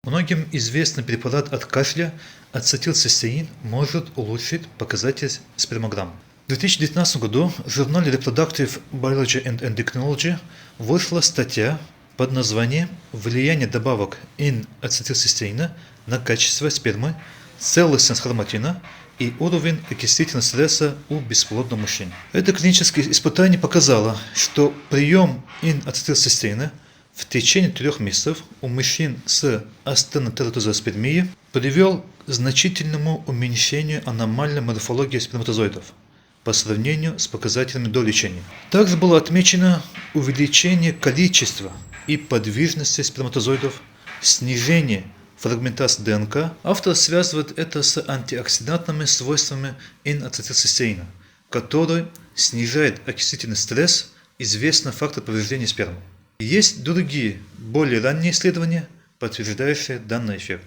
Многим известный препарат от кашля ацетилцистеин может улучшить показатель спермограмм. В 2019 году в журнале Reproductive Biology and Endocrinology вышла статья под названием «Влияние добавок ацетилцистеина на качество спермы, целостность хроматина и уровень окислительного стресса у бесплодных мужчин». Это клиническое испытание показало, что прием ацетилцистеина в течение 3 месяцев у мужчин с астенотератозооспермией привел к значительному уменьшению аномальной морфологии сперматозоидов по сравнению с показателями до лечения. Также было отмечено увеличение количества и подвижности сперматозоидов, снижение фрагментации ДНК. Автор связывает это с антиоксидантными свойствами ацетилцистеина, который снижает окислительный стресс, известный фактор повреждения спермы. Есть другие, более ранние исследования, подтверждающие данный эффект.